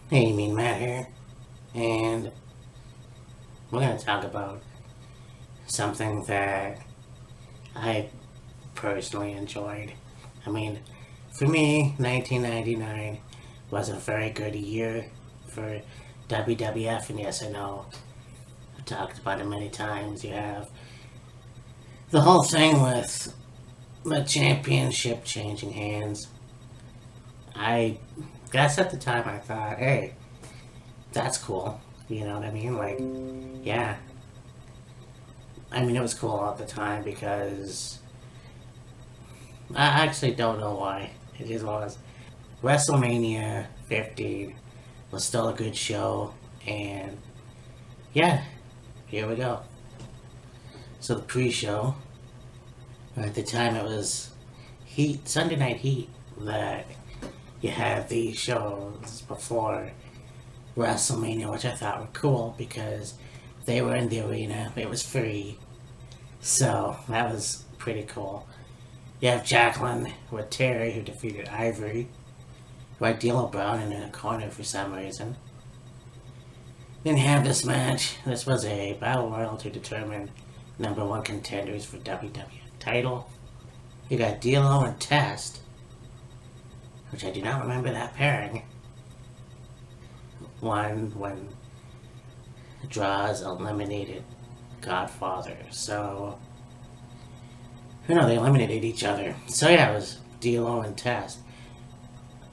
Hey, Mean Matt here, and we're going to talk about something that I personally enjoyed. I mean, for me, 1999 was a very good year for WWF, and yes, I know I've talked about it many times. You have the whole thing with the championship changing hands. I guess at the time I thought, hey, that's cool. You know what I mean? Like, yeah, I mean, it was cool at the time because I actually don't know why. It just was. Wrestlemania 15 was still a good show, and yeah, here we go. So the pre-show, at the time it was Heat, Sunday Night Heat, that you had these shows before WrestleMania, which I thought were cool because they were in the arena, it was free, so that was pretty cool. You have Jacqueline with Terry, who defeated Ivory, who had D'Lo Brown in a corner for some reason. Then you have this match. This was a battle royal to determine number one contenders for WWF title. You got D'Lo and Test, which I do not remember that pairing. One when Draws eliminated Godfather. So, no, they eliminated each other. So yeah, it was D'Lo and Test.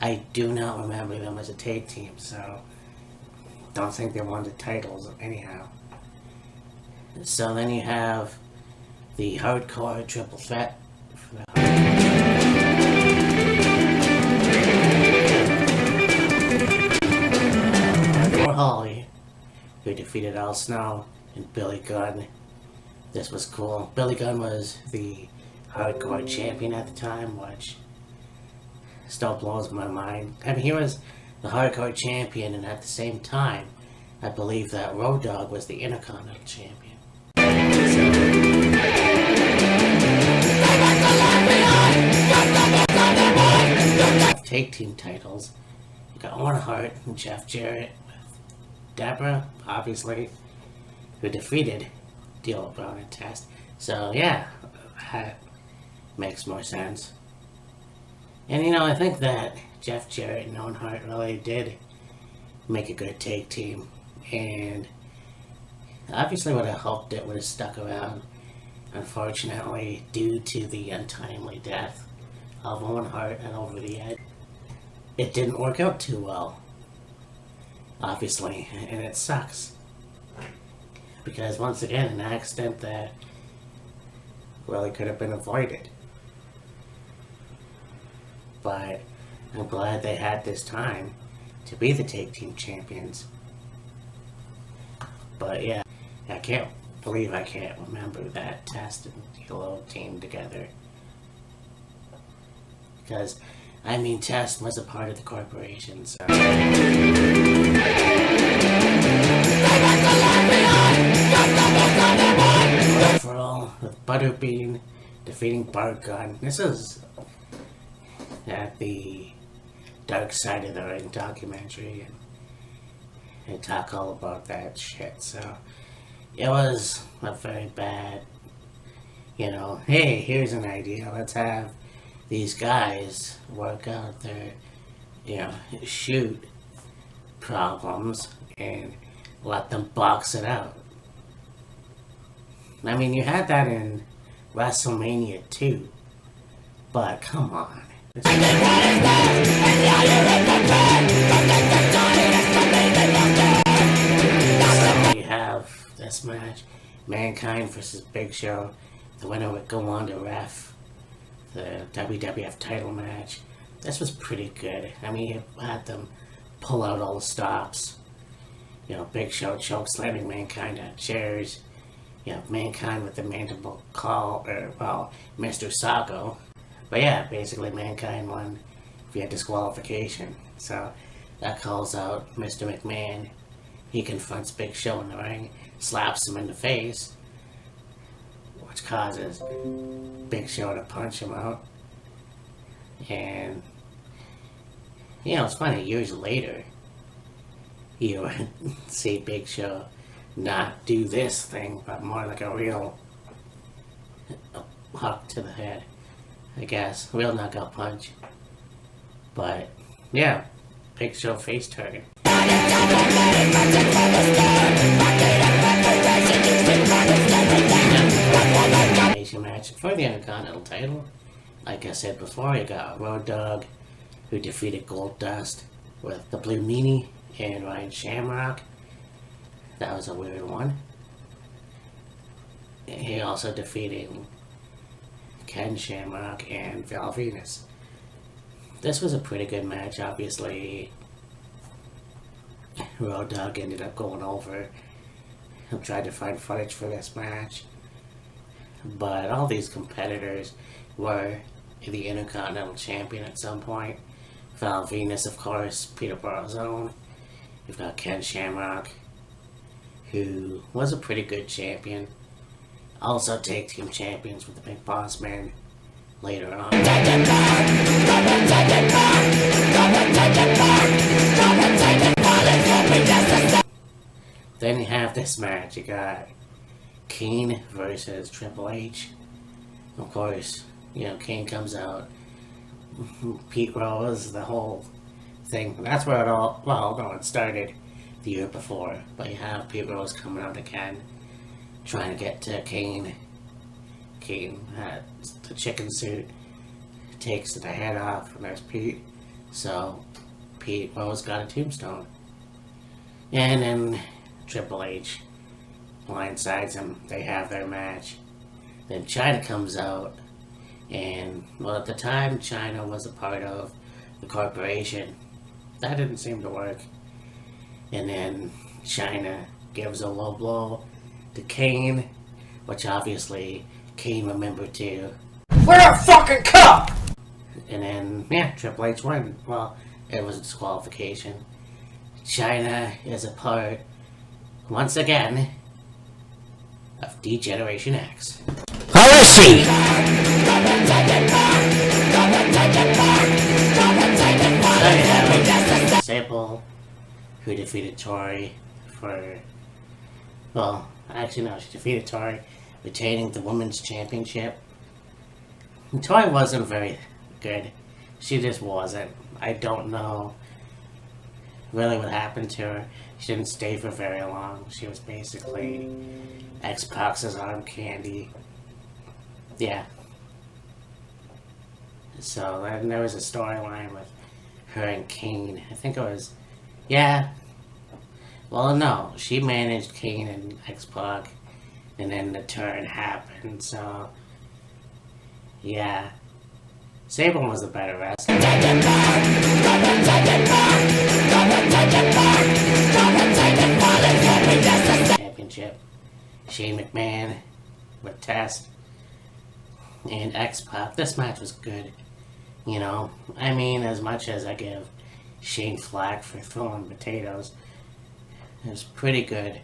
I do not remember them as a tag team, so don't think they won the titles anyhow. So then you have the hardcore triple threat. Holly, who defeated Al Snow, and Billy Gunn. This was cool. Billy Gunn was the hardcore champion at the time, which still blows my mind. I mean, he was the hardcore champion, and at the same time, I believe that Road Dogg was the Intercontinental champion. So, tag team titles. You got Owen Hart and Jeff Jarrett with Deborah, obviously, who defeated D'Lo Brown and Test. So yeah, that makes more sense. And you know, I think that Jeff Jarrett and Owen Hart really did make a good tag team. And obviously would have hoped it would have stuck around. Unfortunately, due to the untimely death of Owen Hart and Over the Edge, it didn't work out too well. Obviously, and it sucks. Because once again, an accident that really could have been avoided. But I'm glad they had this time to be the tag team champions. But yeah, I can't believe I can't remember that Test and D'Lo team together. Because, I mean, Test was a part of the corporation, so. Overall, with Butterbean defeating Bart Gunn. This is at the Dark Side of the Ring documentary, and they talk all about that shit. So it was a very bad, hey, here's an idea. Let's have these guys work out their, shoot problems and let them box it out. I mean, you had that in WrestleMania too, but come on. So you have this match, Mankind versus Big Show. The winner would go on to ref the WWF title match. This was pretty good. I mean, you had them pull out all the stops. Big Show choke slamming Mankind on chairs. You have Mankind with the mandible claw, Mr. Sago. But yeah, basically Mankind won via disqualification. So that calls out Mr. McMahon. He confronts Big Show in the ring, slaps him in the face, which causes Big Show to punch him out. And, it's funny, years later, you would see Big Show not do this thing, but more like a real hook to the head, I guess. Real knockout punch. But, yeah, Big Show face turn. Match for the Intercontinental title. Like I said before, you got Road Dogg, who defeated Goldust with the Blue Meanie and Ryan Shamrock. That was a weird one. He also defeated Ken Shamrock and Val Venus. This was a pretty good match, obviously. Road Dogg ended up going over. I tried to find footage for this match. But all these competitors were the Intercontinental Champion at some point. Val Venus, of course, Peterborough's own. You've got Ken Shamrock, who was a pretty good champion. Also tag team champions with the Big Boss Man later on. Then you have this match. You got Kane versus Triple H. Of course, Kane comes out. Pete Rose, the whole thing. That's where it all, well, no, it started the year before. But you have Pete Rose coming out again, trying to get to Kane. Kane had the chicken suit, takes the head off, and there's Pete. So, Pete Rose got a tombstone. And then Triple H blindsides him. They have their match. Then Chyna comes out, and well, at the time Chyna was a part of the corporation. That didn't seem to work. And then Chyna gives a low blow to Kane, which obviously Kane remembered too. We're a fucking cup! And then, yeah, Triple H won. Well, it was a disqualification. Chyna is a part, once again, of D-Generation X. Who is she? Sable, who defeated Tori for, well, actually no, she defeated Tori, retaining the Women's Championship. And Tori wasn't very good. She just wasn't. I don't know really what happened to her. She didn't stay for very long. She was basically X-Pac's arm candy. Yeah. So then there was a storyline with her and Kane. I think it was, yeah. Well, no, she managed Kane and X-Pac, and then the turn happened. So yeah, Sable was a better wrestler. Championship. Shane McMahon with Test and X-Pac. This match was good. I mean, as much as I give Shane flack for throwing potatoes, he was pretty good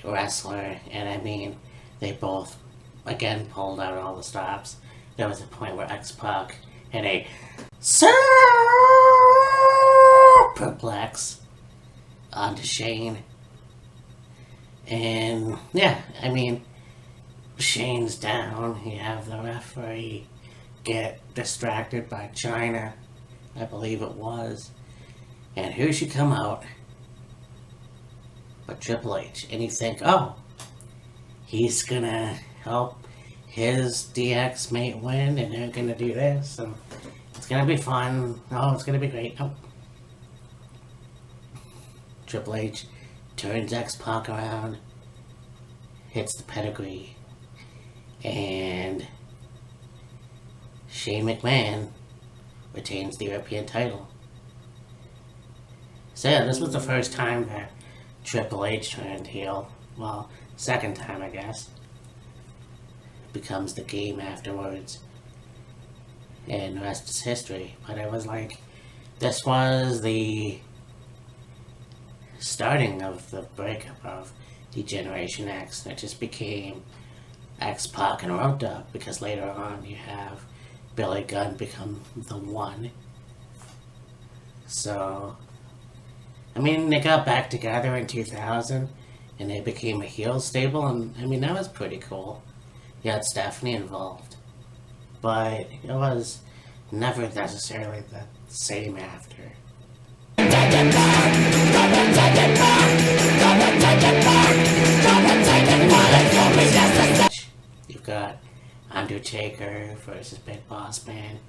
wrestler. And I mean, they both, again, pulled out all the stops. There was a point where X-Pac had a superplex onto Shane. And, yeah, I mean, Shane's down. You have the referee get distracted by Chyna, I believe it was. And who should come out but Triple H? And you think, oh, he's gonna help his DX mate win, and they're gonna do this, and it's gonna be fun. Oh, it's gonna be great. Oh. Triple H turns X-Pac around, hits the pedigree, and Shane McMahon retains the European title. So yeah, this was the first time that Triple H turned heel. Well, second time, I guess. Becomes the game afterwards. And the rest is history. But it was like, this was the starting of the breakup of the Generation X. It just became X-Pac and Road Dogg, because later on you have Billy Gunn become the One. So I mean, they got back together in 2000 and they became a heel stable, and I mean, that was pretty cool. You had Stephanie involved. But it was never necessarily the same after. You've got Undertaker versus Big Boss Man,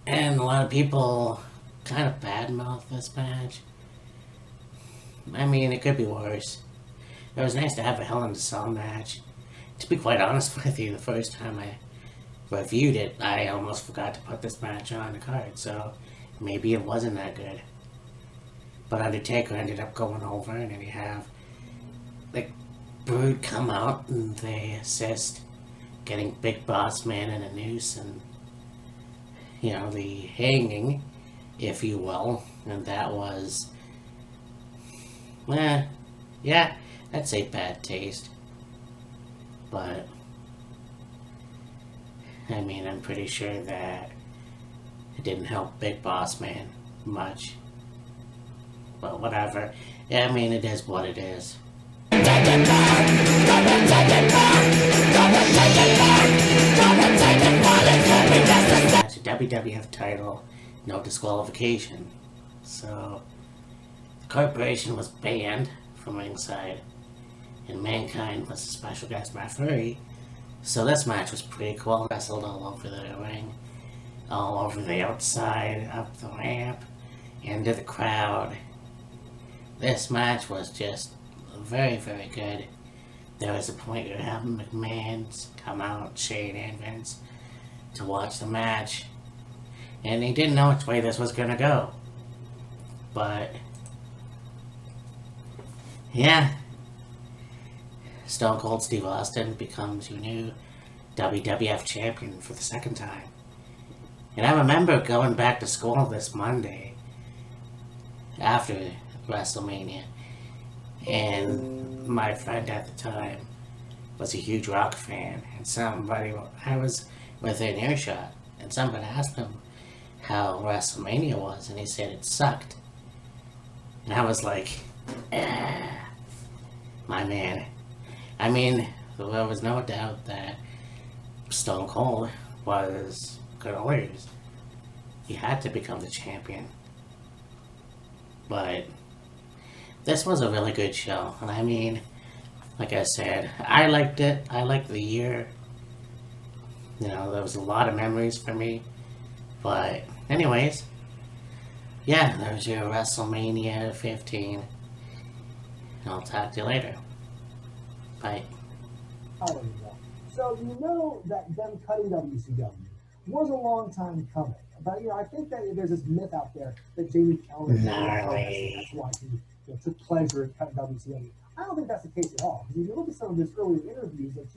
and a lot of people kind of badmouth this match. I mean, it could be worse. It was nice to have a Hell in a Cell match. To be quite honest with you, the first time I reviewed it, I almost forgot to put this match on the card, so maybe it wasn't that good. But Undertaker ended up going over, and then you have like Brood come out and they assist getting Big Boss Man in a noose and the hanging, if you will, and that was yeah, I'd say bad taste. But I mean, I'm pretty sure that it didn't help Big Boss Man much. But whatever. Yeah, I mean, it is what it is. That's a WWF title, no disqualification. So, the corporation was banned from ringside, and Mankind was a special guest referee. So this match was pretty cool. Wrestled all over the ring, all over the outside, up the ramp, into the crowd. This match was just very, very good. There was a point where having McMahon come out, Shane and Vince, to watch the match, and they didn't know which way this was gonna go. But yeah, Stone Cold Steve Austin becomes your new WWF champion for the second time. And I remember going back to school this Monday after WrestleMania, and my friend at the time was a huge Rock fan, and I was within earshot, and somebody asked him how WrestleMania was, and he said it sucked. And I was like, my man. I mean, there was no doubt that Stone Cold was gonna lose. He had to become the champion. But this was a really good show, and I mean, like I said, I liked it. I liked the year. There was a lot of memories for me. But anyways, yeah, there's your WrestleMania 15. And I'll talk to you later. Bye. Oh, yeah. So you know that them cutting WCW was a long time coming. But I think that there's this myth out there that Jamie Keller that's why he took pleasure in cutting WCW. I don't think that's the case at all. Because if you look at some of his earlier interviews, like